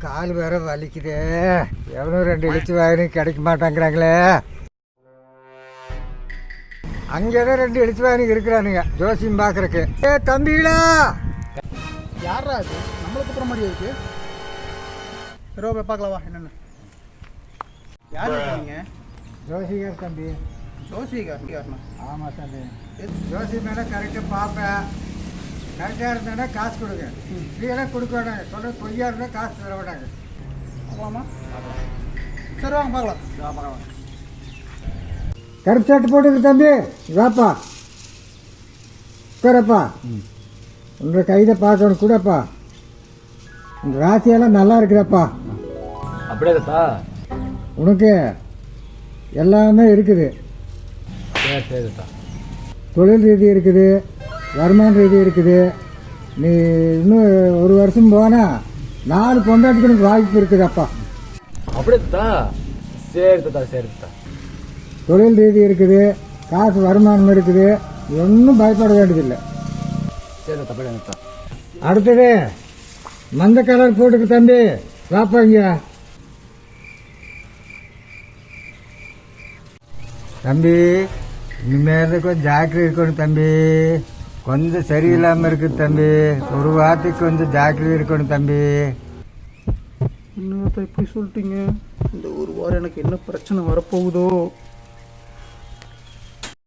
கால் வேற வலிக்குதே. எவனும் 2 இழுத்து வாயினும் கிடைக்க மாட்டாங்கிறாங்களே. அங்கேதான் 2 இழுத்து வாயினுக்கு இருக்கிறானுங்க ஜோசியம் பார்க்கறக்கு. தம்பிகளா, யாரா அது? நம்மளுக்கு அப்புறம் மாதிரி இருக்கு. சரி போய் பார்க்கலாவா என்னென்னு. யார் இருக்கீங்க? ஜோசிகர் தம்பி. ஜோசிகார் யாருண்ணா? ஆமாம் தம்பி. ஜோசியம் மேலே கரெக்டாக பார்ப்பேன். கரெக்டாக இருந்தானா காசு கொடுங்க. ஃப்ரீயெல்லாம் கொடுக்க வேண்டாங்க. சொல்கிற பொய்யா இருந்தால் காசு தர வேண்டாங்க. ஆமாம்மா, சரி வாங்க பார்க்கலாம். கருப்பு சட்டை போட்டுருக்கு தம்பி. வாப்பா உட்காரப்பா. உங்களை கைதை பார்க்கணும் கூடப்பா. இந்த ராசியெல்லாம் நல்லா இருக்குதாப்பா. அப்படியே உனக்கு எல்லாமே இருக்குது. தொழில் ரீதி இருக்குது, வருமான ரீதி இருக்குது. நீ இன்னும் 1 வருஷம் போனால் 4 பொண்டாட்டிக்கு எனக்கு வாய்ப்பு இருக்குதாப்பா. அப்படியே சரி. தொழில் ரீதி இருக்குது, காசு வருமானம் இருக்குது. ஒன்றும் பயப்பட வேண்டியதில்லை. அடுத்தது மந்த கலர் போட்டுக்கு தம்பி. வாப்பாங்க தம்பி. இனிமேல் கொஞ்சம் ஜாக்கிரதை இருக்கணும் தம்பி. கொஞ்சம் சரியில்லாமல் இருக்குது தம்பி. ஒரு வாரத்துக்கு கொஞ்சம் ஜாக்கிரதை இருக்கணும் தம்பி. இன்னும் இப்படி சொல்லிட்டீங்க. இந்த 1 வாரம் எனக்கு என்ன பிரச்சனை வரப்போகுதோ.